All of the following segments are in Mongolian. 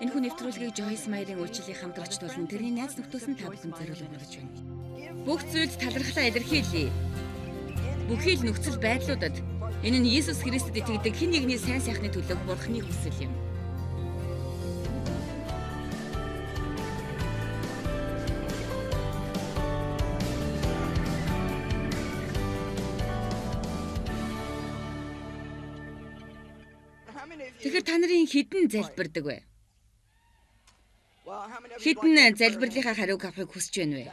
Энэхүү нэвтрүүлгийг Joyce Meyer-ийн үйлчлэлийн хамтрагч болон тэрний найз нөхдөс нь та бүхэнд зориулж болж байна. Бүх зүйлд талархлаа илэрхийлье. Бүхий л нөхцөл байдлуудад энэ нь Иесус Христэд итгэдэг хэн нэгний сайн сайхны төлөө Бурханы хүсэл юм. Тэгэхээр та нарын хідэн залбирдаг вэ? Хідэн залбирлынхаа хариуг авахыг хүсэж байна вэ?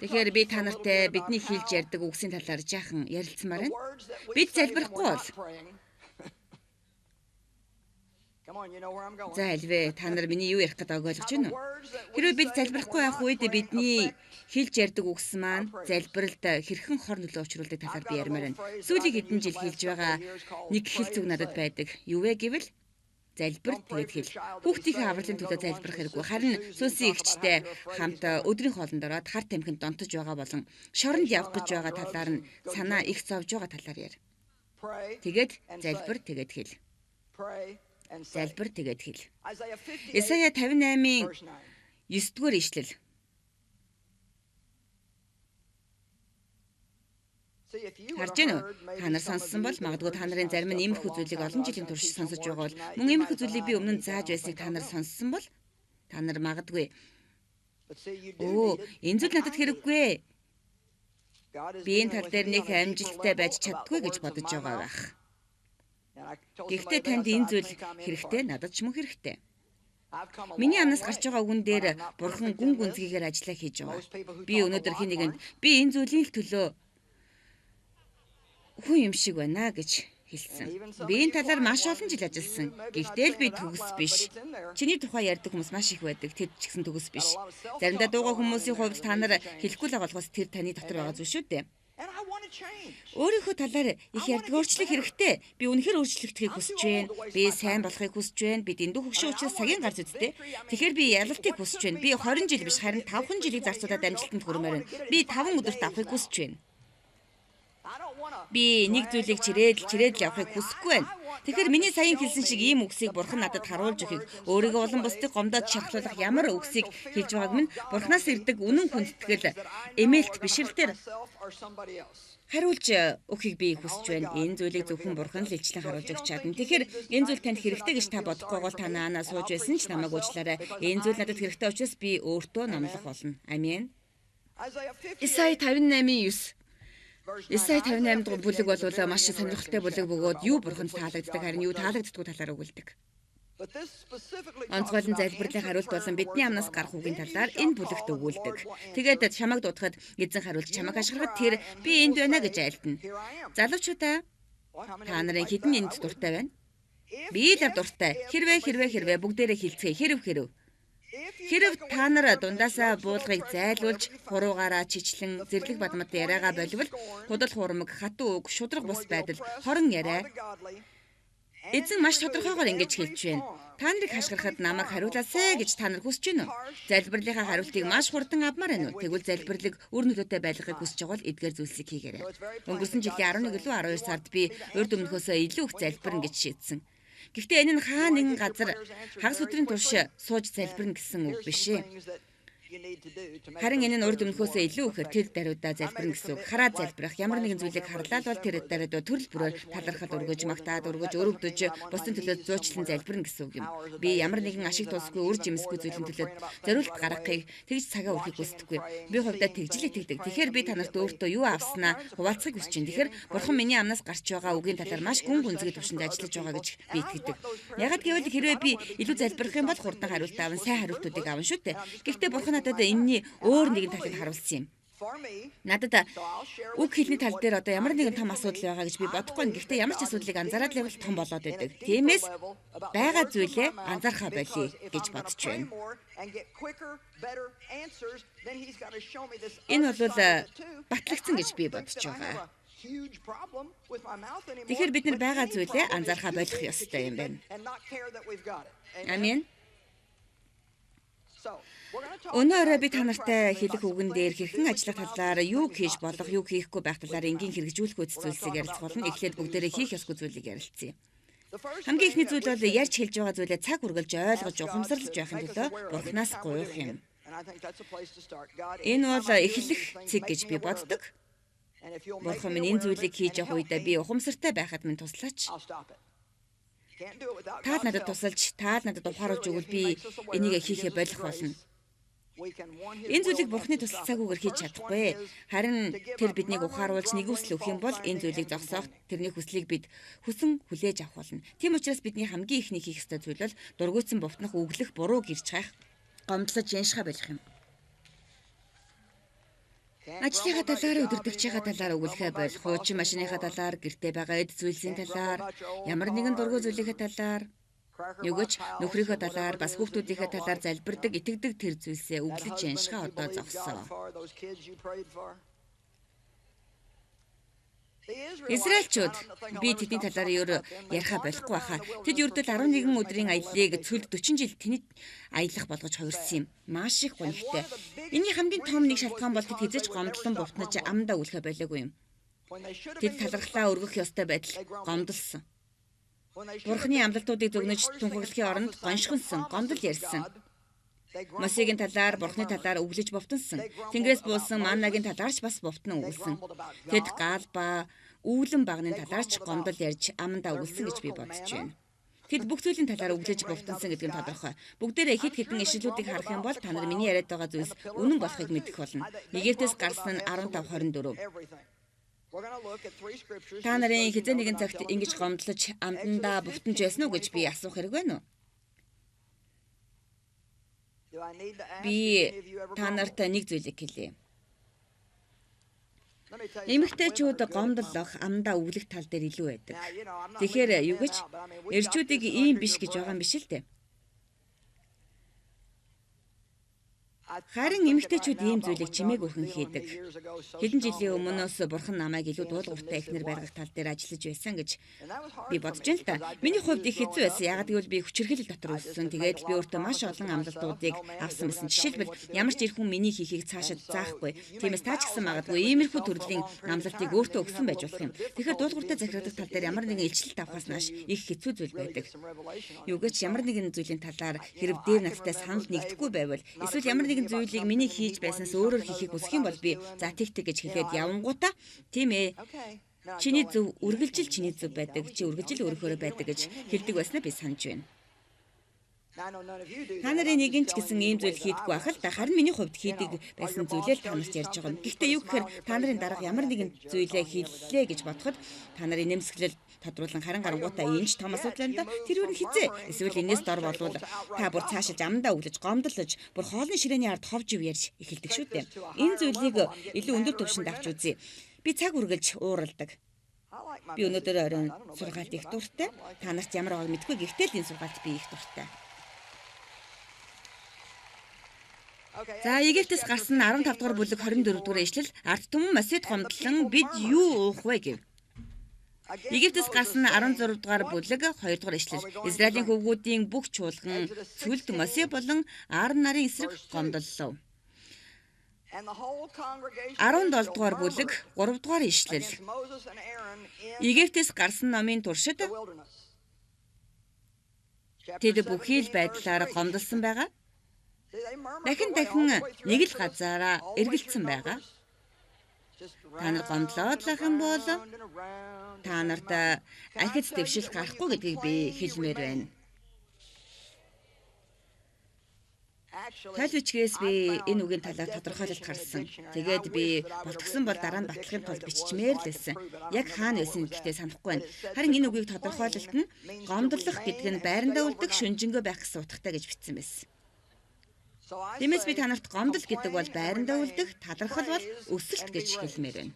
Тэгэхээр би та нартай бидний хэлж ярьдаг үгсийн талаар жаахан ярилцмаар байна. Бид залбирахгүй бол. За альвэ та нар миний юу ярих гэдгийг ойлгож байна уу? Хэрвээ бид залбирахгүй байх үед бидний хэлж ярьдаг үгс маань залбиралд хэрхэн хор нөлөө учруулдаг талаар би ярмаар байна. Сүүлийн хэдэн жил хэлж байгаа нэг хэлцэг надад байдаг. Юу вэ гэвэл залбир тэгээд хэл. Хүүхдийнхээ авралын төлөө залбирах хэрэггүй. Харин сүнсийн эгчтэй хамт өдрийн хоолнд ороод хар тамхинд донтож байгаа болон шоронд явах гэж байгаа талаар нь санаа их зовж байгаа талаар яар. Тэгээд залбир тэгээд хэл. Залбир тэгээд хэл. Исая 58-ийн 9-р ишлэл. Харж байна уу? Та нар сонссон бол магадгүй та нарын зарим нь иймэрхүү зүйлийг олон жилийн турш сонсож байгаа бол мөн иймэрхүү зүйлийг би өмнө нь зааж байсныг та нар сонссон бол та нар магадгүй энэ зүйл надад хэрэггүй. Би энэ тал дээр нэг амжилттай байж чаддгүй гэж бодож байгаа байх. Гэхдээ танд энэ зүйл хэрэгтэй, надад ч мөн хэрэгтэй. Миний амнаас гарч байгаа үгэн дээр Бурхан гүн гүнзгийгээр ажиллаа хийж байгаа. Би өнөөдөр хэн нэгэнд би энэ зүйлийн төлөө хүн юм шиг байна гэж хэлсэн. Би энэ талаар маш олон жил ажилласан. Гэхдээ л би төгс биш. Чиний тухай ярьдаг хүмүүс маш их байдаг. Тэд ч гэсэн төгс биш. Заримдаа дуугаа хүмүүсийн хувьд та нар хэлэхгүй л болохоос тэр таны дотор байгаа зүйл шүү дээ. Өөрийнхөө талаар их ярьдаг өөрчлөх хэрэгтэй. Би үнэхээр өөрчлөгдөхийг хүсэж байна. Би сайн болохыг хүсэж байна. Би дэндүү хөгшин учраас цагийн гарч үзтээ. Тэгэхээр би ялалтыг хүсэж байна. Би 20 жил биш харин 5 жилийг зарцуулаад амжилтанд хүрмээр байна. Би 5 өдөрт авахыг хүсэж байна. Би нэг зүйлийг чирээд явахыг хүсэхгүй байна. Тэгэхээр миний саяхан хэлсэн шиг ийм үгсийг Бурхан надад харуулж өгөхийг өөрийгөө олон бусдыг гомдоод шархлуулах ямар үгсийг хэлж байгааг минь Бурханаас ирдэг үнэн хүндэтгэл эмээлт бишрэлтээр хариулж өгөхийг би хүсэж байна. Энэ зүйлийг зөвхөн Бурхан л илчлэн харуулж өгч чадна. Тэгэхээр энэ зүйл танд хэрэгтэй гэж та бодохгүй бол та наанаа сууж байсан ч намайг уучлаарай. Энэ зүйл надад хэрэгтэй учраас би өөртөө номлох болно. Амен. Исая 58:9. Исая 58 дугаар бүлэг бол маш сонирхолтой бүлэг бөгөөд юу Бурханд таалагддаг харин юу таалагддаггүй талаар өгүүлдэг. Онцгойлон залбирлын хариулт болон бидний амнаас гарах үгийн талаар энэ бүлэгт өгүүлдэг. Тэгээд чамайг дуудахад эзэн хариулж чамайг ашиглахад тэр би энд байна гэж айлтна. Залуучуудаа та нарын хідэн энд дуртай байна? Би л дуртай. Хэрвээ бүгдээрээ хилцгээе. Хэрв та нар дундаасаа буулгыг зайлуулж, хуруугаараа чичлэн, зэрлэг бадмад яриагаа болвол худал хуурмаг, хатуу үг, шудраг бус байдал, хорон яриа. Эзэн маш тодорхойгоор ингэж хэлж байна. Та нарыг хашгирахад намайг хариулаасай гэж та нар хүсэж байна уу? Залбирлынхаа хариултыг маш хурдан авмаар байна уу? Тэгвэл залбирлыг үр нөлөөтэй байлгахыг хүсэж байгаа бол эдгээр зүйлсийг хийгээрэй. Өнгөрсөн жилийн 11 илүү 12 сард би урд өмнөхөөсөө илүү их залбирна гэж шийдсэн. Гэхдээ энэ нь хаа нэгэн газар хагас өдрийн турш сууж залбирна гэсэн үг биш ээ. Харин энэ нь урд өмнөхөөсөө илүү ихээр тэр даруйдаа залбирна гэсэн үг. Хараад залбирах ямар нэгэн зүйлийг харлаа бол тэр даруйдаа төрөл бүрээр талархал өргөж, магтаад өргөж, өрөвдөж, бусдын төлөө зуучлан залбирна гэсэн үг юм. Би ямар нэгэн ашиг тусгүй, үр жимсгүй зүйлийн төлөө зориулт гаргахыг тэгж цагаа өрөхийг хүсдэггүй. Би хувьдаа тэгжлээ тэгдэг. Тэгэхээр би та нарт өөртөө юу авснаа хуваалцахыг хүсэж байна. Тэгэхээр Бурхан миний амнаас гарч байгаа үгийн талаар маш гүн гүнзгий төвшөнд ажиллаж байгаа гэж би итгэдэг. Ягаад гэвэл хэрвээ би илүү залбирах юм бол хурдан хариулт аавн, сайн хариултуудыг аавн шүү дээ. Гэхдээ Бурхан надад энэний өөр нэгэн талыг харуулсан юм. Надад үг хэлний тал дээр одоо ямар нэгэн том асуудал байгаа гэж би бодохгүй. Гэхдээ ямар ч асуудлыг анзаараад л том болоод байдаг. Тиймээс байгаа зүйлээ анзаархаа болъё гэж бодож байна. Энэ бол батлагдсан гэж би бодож байгаа. Тэгэхээр бид нар байгаа зүйлээ анзаархаа болох ёстой юм байна. Амен. Өнөөдөр би та нартай хэлэх үгэн дээр хэрхэн ажиллах талаар юу хийж болох, юу хийхгүй байх талаар энгийн хэрэгжүүлэх үйл зүйлсийг ярилцах болно. Эхлээд бүгдээрээ хийх ёсгүй зүйлийг ярилцъя. Хамгийн ихний зүйл бол ярьж хэлж байгаа зүйлээ цаг үргэлж ойлгож ухамсарлаж байхын төлөө Бурханаас гуйх юм. Энэ бол эхлэх цэг гэж би боддог. Бурхан минь энэ зүйлийг хийж явах үедээ би ухамсартай байхад минь туслаач. Таал надад тусалж, таал надад ухааруулж өгвөл би энийг хийхээ болох болно. Энэ зүйлийг Бурханы тусалцаагүйгээр хийж чадахгүй. Харин тэр биднийг ухааруулж нэгүсэл өгөх юм бол энэ зүйлийг зогсоох, тэрний хүслийг бид хүсэн хүлээж авах болно. Тийм учраас бидний хамгийн ихний хийх ёстой зүйл бол дургуутсан бовтнох, өглөх, буруу гэрч хайх, гомдлож яншихаа болох юм. Ажлынхаа талаар, өдөртөгчийнхаа талаар өгүүлэхэ бол хуучин машиныхаа талаар, гэртээ байгаа эд зүйлсийн талаар, ямар нэгэн дургүй зүйлийнхээ талаар, нөгөөч нөхрийнхөө талаар, бас хүүхдүүдийнхээ талаар залбирдаг, итгэдэг тэр зүйлсээ өглөж яншихаа одоо зогсоо. Израильчууд би тэдний талаар юу ярихаа болохгүй байхаа. Тэд ердөө 11 өдрийн аяллыг цөлд 40 жил тэнэд аялах болгож хувирсан юм. Маш их гонхтой. Энийн хамгийн том нэг шалтгаан бол тэд хизэж гомдлон бовтнож амдаа үлхэ байлаагүй юм. Тэд талархлаа өргөх ёстой байтал гомдолсон. Бурханы амлалтуудыг зөвнөж тунхаглахын оронд гоншгонсон, гомдол ярьсан. Мосегийн талаар, Бурханы талаар өглөж бовтонсон. Тэнгэрээс буулсан маннагийн талаарч бас бовтон өгүүлсэн. Тэд гаалба, үүлэн багны талаарч гомдол ярьж амандаа өгүүлсэн гэж би бодож байна. Тэд бүх зүйлийн талаар өглөж бовтонсон гэдэг нь тодорхой. Бүгдээрээ хэд хэдэн ишлүүдийг харах юм бол та нар миний яриад байгаа зүйлс үнэн болохыг мэдэх болно. Египтээс гарсан нь 15:24. Та нарын хизээ нэгэн цагт ингэж гомдлож амдандаа бовтонж байсан уу гэж би асуух хэрэг байна уу? Би та нарт нэг зүйлийг хэлье. Эмэгтэйчүүд гомдлох, амдаа өвлөх тал дээр илүү байдаг. Тэгэхээр юу гэж эрчүүдийг ийм биш гэж байгаа юм биш л дээ. Харин эмэгтэйчүүд ийм зүйлийг чимээгүйхэн хийдэг. Хэдэн жилийн өмнөөс Бурхан намайг илүү дуулууртай эхнэр баргах тал дээр ажиллаж байсан гэж би бодож байна л да. Миний хувьд их хэцүү байсан. Яагаад гэвэл би хүчирхэл дотор өссөн. Тэгээд би өөртөө маш олон амлалтуудыг авсан байсан. Жишээлбэл ямар ч ирхэн миний хийхийг цаашид заахгүй. Тиймээс таа ч гэсэн магадгүй иймэрхүү төрлийн амлалтыг өөртөө өгсөн байж болох юм. Тэгэхээр дуулууртай захирагдах тал дээр ямар нэгэн илчлэлт авахаас нааш их хэцүү зүйл байдаг. Юу гэж ямар нэгэн зүйлийн талаар хэрэг дээр надтай санал нэгдэхгүй байвал эсвэл ямар нэгэн зүйлийг миний хийж байснаас өөрөөр хийхийг хүсэх юм бол би за тэг гэж хэлээд явангуудаа тийм ээ. Чиний зөв үргэлжил чиний зөв байдаг. Чи үргэлжил өөрөөрөө байдаг гэж хэлдэг байснаа би санаж байна. Та нарын нэгэн ч гэсэн ийм зүйл хийдэггүй байх л да. Харин миний хувьд хийдэг байсан зүйлээ та нарт ярьж байгаа юм. Гэхдээ юу гэхээр та нарын дарга ямар нэгэн зүйлээ хийлээ гэж бодоход та нарын нэмсгэлэл тодруулан харин гарангуудаа иймч том асуудал байна да. Тэр юу хизээ? Эсвэл энэс дор болвол та бүр цаашаа амдаа өглөж, гомдлож, бүр хоолны ширээний ард ховж ив ярьж эхэлдэг шүү дээ. Энэ зүйлийг илүү өндөр түвшинд авч үзье. Би цаг үргэлж ууралдаг. Би өнөөдөр оройн сургаалт их дуртай. Та нарт ямар байгааг мэдгүй гэхдээ л энэ сургаалт би их дуртай. За Египтээс гарсан 15 дугаар бүлэг 24 дугаар ишлэл ард түмэн Мосед гомдлон бид юу уух вэ гэв. Египтээс гарсан 16 дугаар бүлэг 2 дугаар ишлэл Израилийн хөвгүүдийн бүх чуулган цүлд Мосе болон Аарон нарын эсрэг гомдлоо. 17 дугаар бүлэг 3 дугаар ишлэл Египтээс гарсан номын туршид тэд бүхий л байдлаар гомдолсон байгаа. Дахин нэг л газаараа эргэлцсэн байгаа. Та нар гомдлоод лах юм бол та нарт ахиц дэвшил гарахгүй гэдгийг би хэлмээр байна. Тал бичгээс би энэ үгийн талаар тодорхойлолт харсан. Тэгээд би болтгсон бол дараа нь батлахын тулд биччмээр л байсан. Яг хаана байсан гэхдээ санахгүй байна. Харин энэ үгийг тодорхойлолт нь гомдлох гэдэг нь байрандаа үлдэх шүнжэнгөө байх гэсэн утгатай гэж бичсэн байсан. Тиймээс би та нарт гомдол гэдэг бол байрандаа үлдэх, талархал бол өсөлт гэж хэлмээр байна.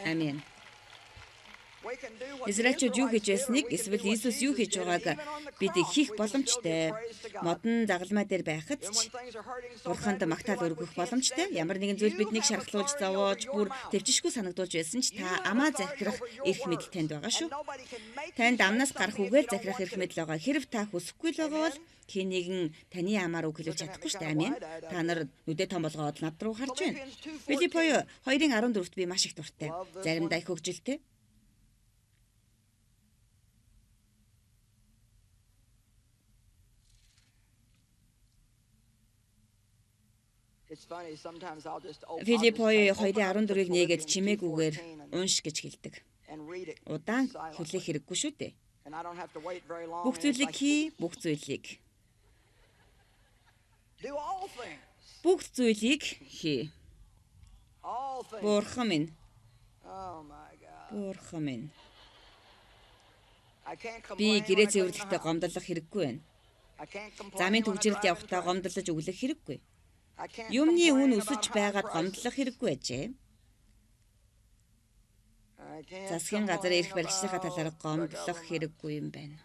Амен. Израильчууд юу хийж байсныг эсвэл Иесус юу хийж байгааг бид хийх боломжтой. Модон загалмай дээр байхад ч Бурханд магтаал өргөх боломжтой. Ямар нэгэн зүйл биднийг шархлуулж зовоож бүр төвчшгүй санагдуулж байсан ч та амаа захирах эрх мэдэл танд байгаа шүү. Танд амнаас гарах үгээр захирах эрх мэдэл байгаа. Хэрв та хүсэхгүй л байгаа бол хин нэгэн таны амаар үг хэлж чадахгүй шүү дээ. Амен. Та нар нүдээ том болгоод над руу харж байна. Филипп 2:14-т би маш их дуртай. Заримдаа их хөвгөлтэй. Филиппои 2:14-ыг нээгээд чимээгүйгээр унш гэж хэлдэг. Удаан хүлээх хэрэггүй шүү дээ. Бүх зүйлийг хий, бүх зүйлийг. Бүх зүйлийг хий. Бурхан минь. Бурхан минь. Би гэрээ цэвэрлэхдээ гомдлох хэрэггүй байна. Замын төвчрэлд явахдаа гомдлож өглөх хэрэггүй. Юмны үн өсөж байгаад гомдлох хэрэггүй ажээ. Засгийн газар эрх баригчдынхаа талаар гомдлох хэрэггүй юм байна.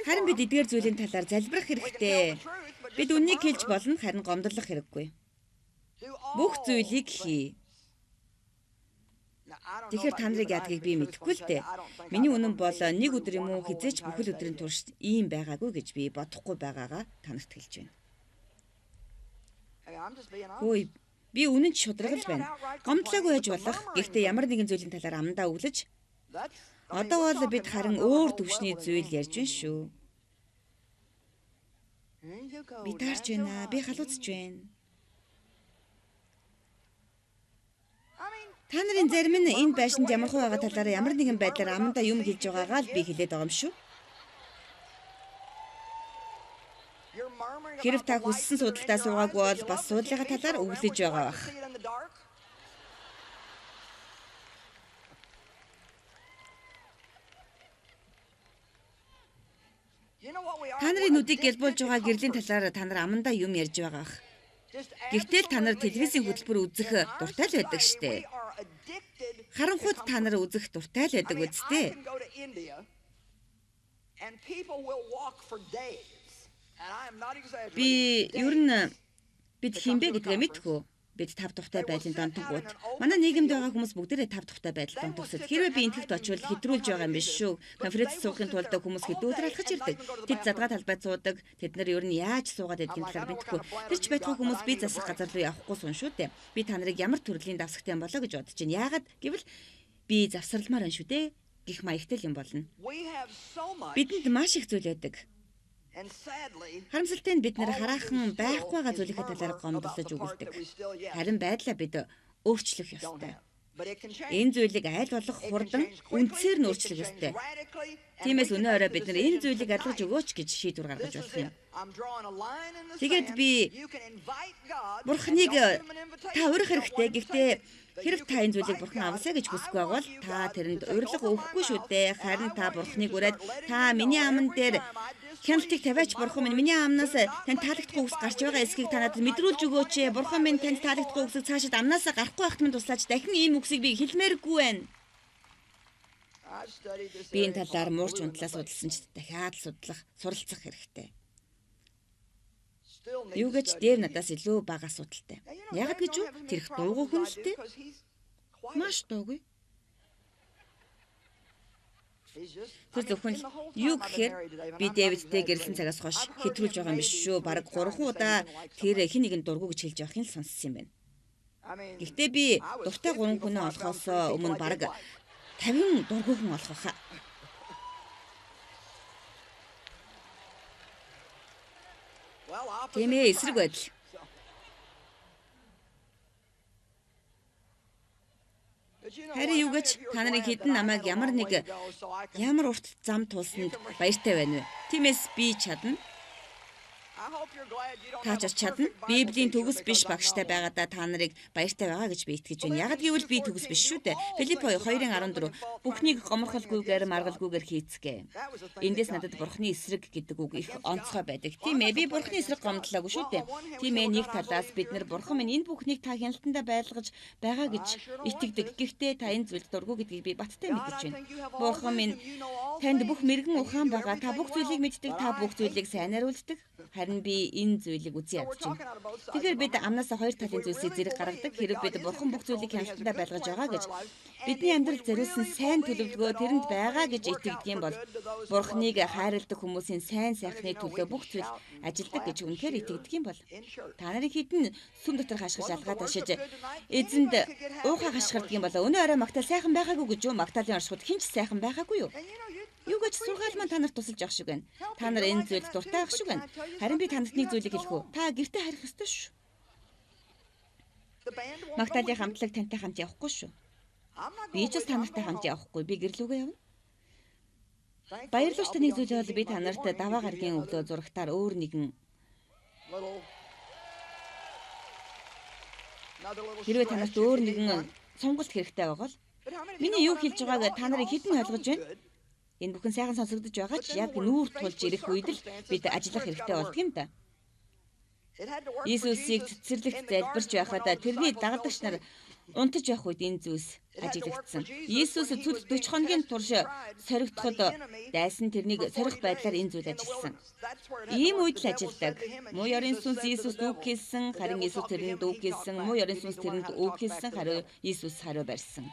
Харин бид эдгээр зүйлийн талаар залбирах хэрэгтэй. Бид үннийг хэлж болно, харин гомдлох хэрэггүй. Бүх зүйлийг хий. Тэгэхээр та нарыг яадгийг би мэдэхгүй л дээ. Миний үнэн бол нэг өдөр юм уу хизээч бүхэл өдрийн турш ийм байгаагүй гэж би бодохгүй байгаагаа танарт хэлж байна. Хөөе, би үнэн ч шударгал байна. Гомдлоогүй байж болох. Гэхдээ ямар нэгэн зүйлийн талаар амдаа өглөж одоо бол бид харин өөр төвшний зүйл ярьж байна шүү. Би таарч байна. Би халууцж байна. Та нарын зарим нь энэ байшинд ямар хөө байгаа талаараа ямар нэгэн байдлаар амандаа юм хэлж байгаагаа л би хэлээд байгаа юм шүү. Хэрв та хүссэн судалтаа суугаагүй бол бас суудлынхаа талаар өглөж байгаа бах. Та нарын нүдийг гэлбүүлж байгаа гэрлийн талаар та нар амандаа юм ярьж байгаа бах. Гэхдээ та нар телевизийн хөтөлбөр үзэх дуртай л байдаг штэ. Харанхуйд та нар үзэх дуртай л байдаг үсттэй. Би ер нь бид хинбэ гэдгээ мэдхүү. Бид тав тухтай байдлын донтгууд. Манай нийгэмд байгаа хүмүүс бүгдээрээ тав тухтай байдал донтгосод. Хэрвээ би энтгэвт очивол хэдрүүлж байгаа юм биш шүү. Конференц суухын тулд хүмүүс хэд өдөр алхаж ирдэг. Тэд задгаа талбайд суудаг. Тэд нар ер нь яаж суугаад байдгийг талаар мэдэхгүй. Тэр ч байтугай хүмүүс би засах газар руу явахгүй сун шүү дээ. Би та нарыг ямар төрлийн давсагтай юм болоо гэж бодож байна. Яагаад гэвэл би завсарламаар байна шүү дээ. Гэх маягтай юм болно. Бидэнд маш их зүйл байдаг. Харамсалтай нь бид нэр хараахан байхгүй байгаа зүйлийнхээ талаар гомдлож өгүүлдэг. Харин байдлаа бид өөрчлөх ёстой. Энэ зүйлийг айл болох хурдан үндсээр нь өөрчлөх ёстой. Тиймээс өнөө орой бид нар энэ зүйлийг арилгаж өгөөч гэж шийдвэр гаргаж болох юм. Тэгээд би Бурхныг та урих хэрэгтэй. Гэхдээ хэрэг та энэ зүйлийг Бурхан аваасаа гэж хүсэхгүй бол та тэрэнд урилга өгөхгүй шүү дээ. Харин та Бурхныг ураад та миний аман дээр хяналтыг тавиач Бурхан минь миний амнаас тань таалагдахгүй үгс гарч байгаа эсхийг та надад мэдрүүлж өгөөч. Бурхан минь танд таалагдахгүй үгсийг цаашид амнаасаа гарахгүй байхад минь туслаач. Дахин ийм үгсийг би хэлмээргүй байна. Би энэ талаар муурч унтлаа судалсан ч дахиад суралцах хэрэгтэй. Юу гэж Дэв надаас илүү бага асуудалтай. Яагаад гэж үү? Тэр их дуугүй хүн л дээ. Маш дуугүй. Тэр зөвхөн юу гэхээр би Дэвидтэй гэрлэн цагаас хойш хэтрүүлж байгаа юм биш шүү. Бараг 3 удаа тэр хин нэгэн дургу гэж хэлж явахын сонссон юм байна. Гэхдээ би дуртай 3 хүнээ олохоос өмнө бараг 50 дургуйхан олох байхаа. Тийм ээ, эсрэг байдал. Харин юу гэж та нарын хідэн намайг ямар урт зам туулсанд баяртай байна вэ? Тиймээс би чадна. Та ч чадна. Библийн төгс биш багштай байгаадаа та нарыг баяртай байгаа гэж би итгэж байна. Ягд гэвэл би төгс биш шүү дээ. Филиппои 2:14 бүхнийг гоморхолгүйгээр маргалгүйгээр хийцгээ. Эндээс надад Бурхны эсрэг гэдэг үг их онцгой байдаг. Тийм ээ, би Бурхны эсрэг гомдлоогүй шүү дээ. Тийм ээ, нэг талаас бид нар Бурхан минь энэ бүхнийг та хяналтандаа байлгаж байгаа гэж итгэдэг. Гэхдээ та энэ зүйлд дургүй гэдгийг би баттай мэдэж байна. Бурхан минь танд бүх мэрэгэн ухаан байгаа. Та бүх зүйлийг мэддэг. Та бүх зүйлийг сайнаар үлддэг. Харин би энэ зүйлийг үзэн ядж байна. Тэгэхээр бид амнаас хоёр талын зүйлсийг зэрэг гаргадаг. Хэрэг бид Бурхан бүх зүйлийг хяналтандаа байлгаж байгаа гэж бидний амьдрал зориулсан сайн төлөвлөгөө тэрэнд байгаа гэж итгэдэг юм бол Бурханыг хайрладаг хүмүүсийн сайн сайхны төлөө бүх зүйл ажилдаг гэж үнэхээр итгэдэг юм бол та нарын хідэн сүм дотор хашгирч алгаа ташиж эзэнд уухай хашгирдаг юм бол өнөө орой магтаал сайхан байгаагүй гэж юу? Магтаалын оршихуд хэн ч сайхан байгаагүй юу? Юу гэж сургаал маань та нарт тусалж явах шиг байна. Та нар энэ зүйлд дуртай ах шиг байна. Харин би танарт нэг зүйлийг хэлэх үү. Та гэртээ харих ёстой шүү. Магдалины хамтлаг тантай хамт явахгүй шүү. Би ч бас та нартай хамт явахгүй. Би гэрлүүгээ явна. Баярлалаа та нэг зүйл бол би та нарт даваа гарагийн өглөө зурагтаар өөр нэгэн хэрвээ та нарт өөр нэгэн сонголт хэрэгтэй байгаа бол миний юу хэлж байгааг та нарыг хэдэн ойлгож байна? Энэ бүхэн сайхан сонсогдож байгаа ч яг нүүр тулж ирэх үед л бид ажиллах хэрэгтэй болдго юм да. Иесусийг цэцэрлэгт залбирч байхад тэрний дагалдагч нар унтаж байх үед энэ зүйлс ажиглагдсан. Иесус цүл 40 хоногийн турш соригдоход дайсан тэрнийг сорих байдлаар энэ зүйл ажилласан. Ийм үед л ажилдаг. Муу ёрын сүнс Иесуст үг хэлсэн, харин Иесус тэрэнд үг хэлсэн. Муу ёрын сүнс тэрэнд үг хэлсэн, харин Иесус хариу барьсан.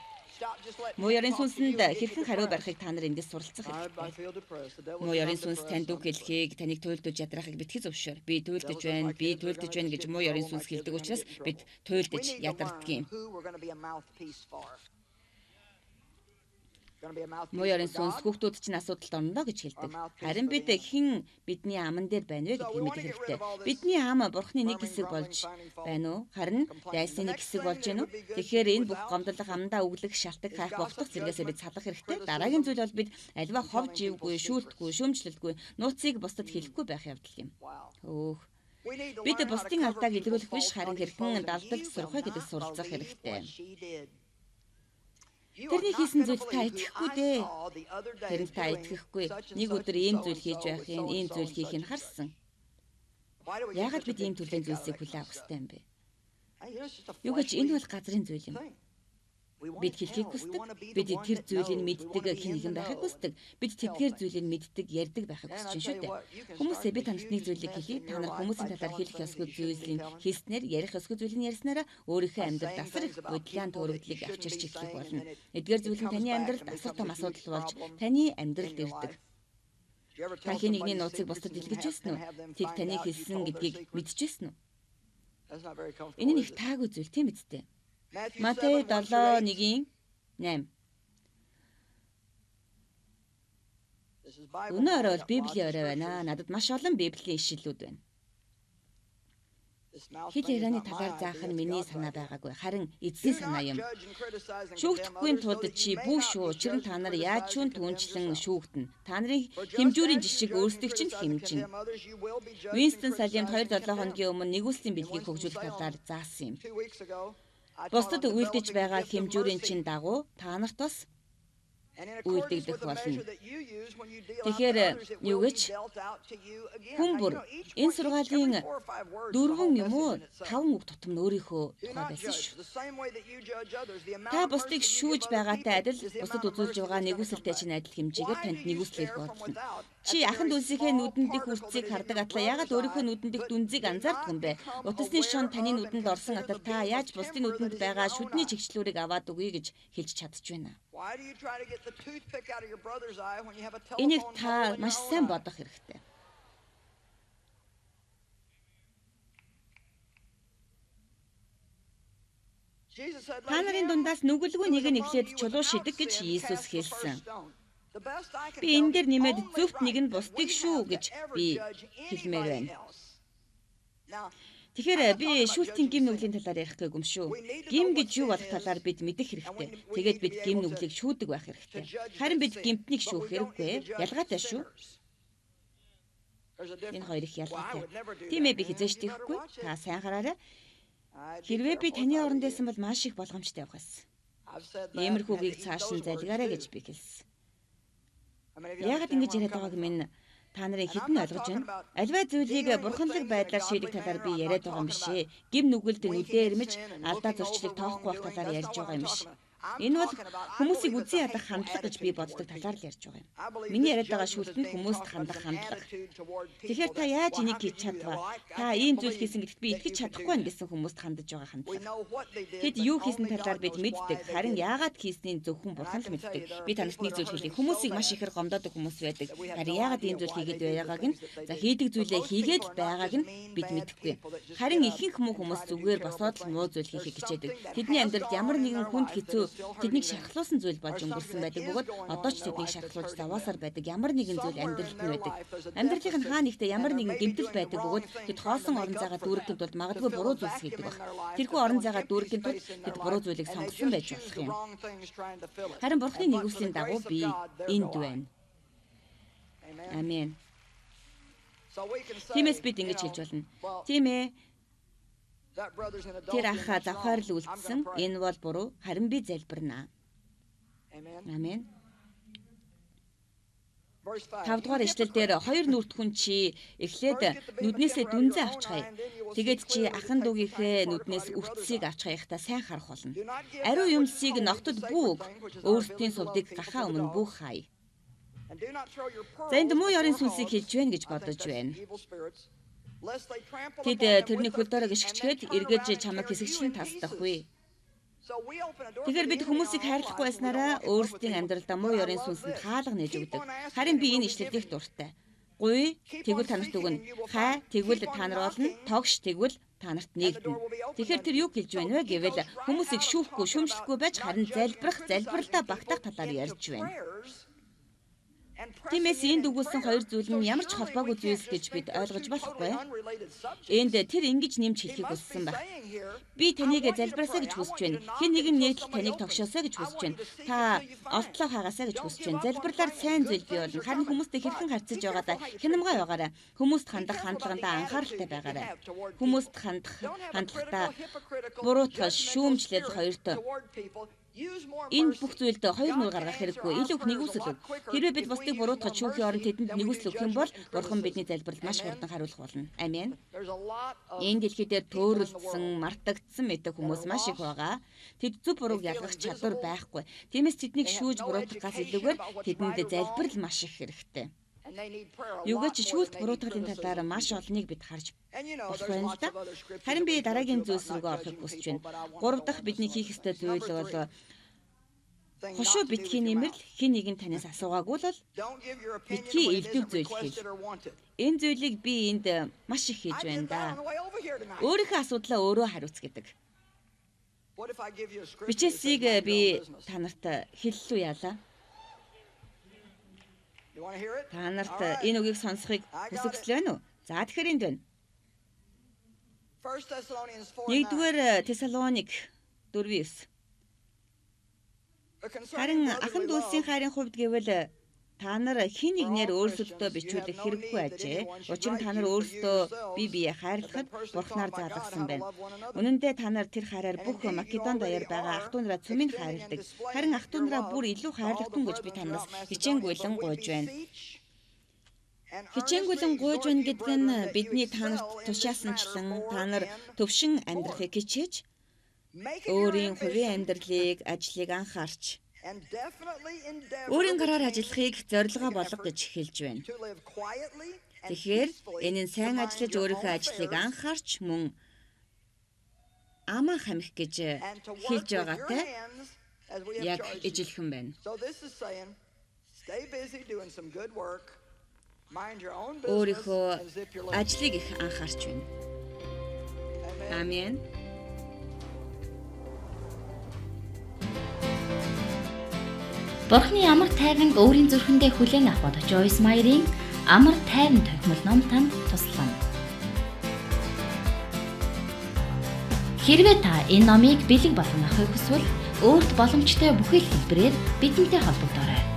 Муу ёрын сүнсэнд хэрхэн хариу барихыг та нар эндээс суралцах хэрэгтэй. Муу ёрын сүнс танд үг хэлхийг, таныг туйлдж ядрахыг битгий зөвшөөр. Би туйлдж байна гэж муу ёрын сүнс хэлдэг учраас бид туйлдж ядарддаг юм. Муу ёрын сүнс хүүхдүүд чинь асуудалд орно гэж хэлдэг. Харин бид хэн бидний аман дээр байна вэ гэдгийг мэдэх хэрэгтэй. Бидний ам бурхны нэг хэсэг болж байна уу? Харин дайсны нэг хэсэг болж байна уу? Тэгэхээр энэ бүх гомдлох, амдаа өглөх, шалтак, хайх, богтох зэрэгээс бид салах хэрэгтэй. Дараагийн зүйл бол бид альва хов живгүй, шүүлтгүй, шүүмжлэлгүй, нууцыг бусдад хэлэхгүй байх явдал юм. Хөөх. Бид бусдын алдааг илрүүлэх биш, харин хэрхэн далдалж сурах вэ гэдэг суралцах хэрэгтэй. Тэрний хийсэн зүйл та итгэхгүй дээ. Харин та итгэхгүй. Нэг өдөр ийм зүйл хийж байхын, ийм зүйл хийхийг харсан. Яагаад бид ийм төрлийн зүйлсийг хүлээн авах ёстой юм бэ? Юу гэж энэ бол газрын зүйл юм. Бид хэлхийг хүсдэг. Бид тэр зүйлийг мэддэг хэн нэгэн байхыг хүсдэг. Бид тэдгээр зүйлийг мэддэг, ярьдаг байхыг хүсэж байна шүү дээ. Хүмүүсээ би танарт нэг зүйлийг хэлье. Та нар хүмүүсийн талаар хэлэх ёсгүй зүйлийг хийснээр, ярих ёсгүй зүйлийг ярьснараа өөрийнхөө амьдралд асар их бодлын төрөгдлийг авчирч эхлэх болно. Эдгээр зүйл нь таны амьдралд асар том асуудал болж таны амьдралд ирдэг. Та хэн нэгний нууцыг бусдад илгэж байсан уу? Тэг таны хэлсэн гэдгийг мэдчихсэн үү? Энэ нь их таагүй зүйл тийм үстэй. Матай 7:1-8. Өнөө орой бол Библийн орой байна. Надад маш олон Библийн ишлэлүүд байна. Хил ярианы талаар заах нь миний санаа байгаагүй. Харин эзний санаа юм. Шүүгдэхгүй тулд чи бүх шүү. Учир нь та нар яаж ч түнчлэн шүүгдэнэ. Та нарын хэмжүүрийн жишг өөрсдийг чинь хэмжинэ. Winston Salem 2-7 хоногийн өмнө нэгүслийн бэлгийг хөгжүүлэх талаар заасан юм. Бусдад үйлдэж байгаа хэмжүүрийн чин дагуу та нарт бас үйлдэгдэх болно. Тэгэхээр юу гэж хүн бүр энэ сургаалын 4 юм уу 5 үг тутам нь өөрийнхөө тухай байсан шүү. Та бусдыг шүүж байгаатай адил бусдад үзүүлж байгаа нэгүсэлтэй чинь адил хэмжээгээр танд нэгүслэх болно. Чи ахын дүүсийнхээ нүдэнд их үрцгийг хардаг атлаа яагаад өөрийнхөө нүдэнд их дүнзийг анзаардаг юм бэ? Утасны шон таны нүдэнд орсон атал та яаж бусдын нүдэнд байгаа шүдний чигчлүүрийг аваад өгье гэж хэлж чадчихвэна. Энийг та маш сайн бодох хэрэгтэй. Та нарын дундаас нүгэлгүй нэг нь эхлээд чулуу шидэг гэж Иесус хэлсэн. Би энэ дээр нэмээд зөвхт нэг нь бусдыг шүү гэж би хэлмээр байна. Тэгэхээр би шүүлтийн гим нүглийн талаар ярих гээгүй юм шүү. Гим гэж юу болох талаар бид мэдэх хэрэгтэй. Тэгээд бид гим нүглийг шүүдэг байх хэрэгтэй. Харин бид гимтнийг шүүх хэрэггүй. Ялгаатай шүү. Энэ хоёр их ялгаатай. Тийм ээ би хизээш тийхгүй. Та сайн хараарай. Хэрвээ би таны оронд байсан бол маш их болгоомжтой явах байсан. Иймэрхүүгийг цааш нь залгаарай гэж би хэлсэн. Яагаад ингэж яриад байгааг минь та нарын хэдэн ойлгож байна? Альва зүйлийг бурханлаг байдлаар шийдэх талаар би яриад байгаа юм биш ээ. Гим нүгэлд нүдээ ирмэж алдаа зөрчлийг тоохгүй байх талаар ярьж байгаа юм биш. Энэ бол хүмүүсийг үзэн ядах хандлага гэж би боддог талаар л ярьж байгаа юм. Миний яриад байгаа шүүлт нь хүмүүст хандах хандлага. Тэгэхээр та яаж энийг хийж чадваа? Та ийм зүйл хийсэн гэдэгт би итгэж чадахгүй байна гэсэн хүмүүст хандаж байгаа хандлага. Тэд юу хийсэн талаар бид мэддэг. Харин яагаад хийснийг зөвхөн бурхан л мэддэг. Би танарт нэг зүйл хэлье. Хүмүүсийг маш ихээр гомдоодог хүмүүс байдаг. Харин яагаад ийм зүйл хийгээд байгааг нь хийдэг зүйлээ хийгээд байгааг нь бид мэдэхгүй. Харин ихэнх хүмүүс зүгээр босоод л муу зүйл хийхийг хичээдэг. Тэдний амьдралд ямар нэгэн хүнд хэцүү тэднийг шархлуулсан зүйл болж өнгөрсөн байдаг бөгөөд одоо ч тэднийг шархлуулж заваасаар байдаг ямар нэгэн зүйл амьдралд нь байдаг. Амьдралын хаа нэгтээ ямар нэгэн гэмтэл байдаг бөгөөд тэд хоосон орон зайгаа дүүрэхэд тулд магадгүй буруу зүйлс хийдэг баг. Тэрхүү орон зайгаа дүүрэхэд тулд тэд буруу зүйлийг сонгосон байж болох юм. Харин Бурхны нэгүслийн дагуу би энд байна. Амен. Тиймээс бид ингэж хэлж болно. Тийм ээ. Тэр ахаа завхаарл үлдсэн. Энэ бол буруу. Харин би залбирнаа. Амен. 5 дугаар ишлэлдэр хоёр нүртгүн чи эхлээд нүднээсээ дүнзээ авчихъя. Тэгээд чи ахан дүүгийнхээ нүднээс үртсийг авч хаяхдаа сайн харах болно. Ариун юмсыг ногтод бүүг, өөрсдийн сувдыг гахаа өмнө бүүх хай. За энд муу ёрын сүнсийг хэлж байна гэж бодож байна. Тэд тэрний хөл дорой гიშгчгээд эргэж чамайг хэсэгчлэн тасдахгүй. Тэгэхээр бид хүмүүсийг хайрлахгүй байснараа өөрсдийн амьдралдаа муу ёрын сүнсэнд хаалга нээж өгдөг. Харин би энэ ишлэлийг дуртай. Гуй тэгвэл танарт өгнө. Хай тэгвэл та нар олно. Тогш тэгвэл та нарт нэгдэнэ. Тэгэхээр тэр юу хэлж байна вэ гэвэл хүмүүсийг шүүхгүй, шүүмжлэхгүй байж харин залбиралдаа багтаах талаар ярьж байна. Тиймээс энд үгүйсэн хоёр зүйл нь ямар ч холбоогүй зүйлс гэж бид ойлгож болохгүй. Энд тэр ингэж нэмж хэлхийг хүссэн байна. Би таныг залбираасаа гэж хүсэж байна. Хэн нэгэн нийтлэл таныг тогшоосоо гэж хүсэж байна. Та олдлоо хагаасаа гэж хүсэж байна. Залбирлаар сайн зүйл бий болно. Харин хүмүүстэй хэрхэн харьцаж байгаадаа хянамгай байгаарай. Хүмүүст хандах хандлагандаа анхааралтай байгаарай. Хүмүүст хандах хандлагатаа буруутгал шүүмжлэл хоёрт энэ бүх зүйлд хоёр нүр гаргах хэрэггүй. Илүү их нэгүсэл өг. Хэрвээ бид бусдыг буруутгаж шүүхийн оронд тэдэнд нэгүсэл өгөх юм бол Бурхан бидний залбиралд маш хурдан хариулах болно. Амен. Энэ дэлхий дээр төөрөлдсөн, мартагдсан мэдэг хүмүүс маш их байгаа. Тэд зөв бурууг ялгах чадвар байхгүй. Тиймээс тэднийг шүүж буруутгахаас илүүгээр тэдэнд залбирал маш их хэрэгтэй. Юугаач шүүлт буруутгалын талаар маш олныг бид харж болох байна л да. Харин би дараагийн зүйлс рүү орохыг хүсэж байна. 3 дахь бидний хийх ёстой зүйл бол хошуу битгий нэмэрл хэн нэгэн танаас асуугаагүй л битгий элдв зүйл хэл. Энэ зүйлийг би энд маш их хийж байна да. Өөрийнхөө асуудлаа өөрөө хариуц гэдэг. Бичээсийг би та нарт хэллүү яалаа. Та нарт энэ үгийг сонсохыг хүсэж байна уу? За тэгэхээр энд байна. 1-р Тесалоник 4:9. Харин ахан дүүсийн хайрын хувьд гэвэл та нар хэн нэгнээр өөрсдөө бичүүлэх хэрэггүй ажээ. Учир нь та нар өөрсдөө бие биеэ хайрлахад Бурханаар заалгасан байна. Үнэн дээр та нар тэр хайраар бүх Македон даяар байгаа ах トゥ нараа цөмийг хайрладаг. Харин ах トゥ нараа бүр илүү хайрлагтун гэж би танаас хичээнгүйлэн гуйж байна. Хичээнгүйлэн гуйж байна гэдэг нь бидний та нарт тушаасанчлан та нар төвшин амьдрахыг хичээж өөрийн хувийн амьдралыг, ажлыг анхаарч өөрийн гараар ажиллахыг зорилгоо болгох гэж хэлж байна. Тэгэхээр энэ нь сайн ажиллаж өөрийнхөө ажлыг анхаарч мөн аман хамих гэж хэлж байгаатай яг ижилхэн байна. Өөрийнхөө ажлыг их анхаарч байна. Амен. Бурхны амар тайван өөрийн зүрхэндээ хүлээн авах Joyce Meyer-ийн амар тайван тохиомол ном танд туслана. Хэрвээ та энэ номыг бэлэг болгон авахыг хүсвэл өөрт боломжтой бүхэл хэлбэрээр бидэнтэй холбогдоорой.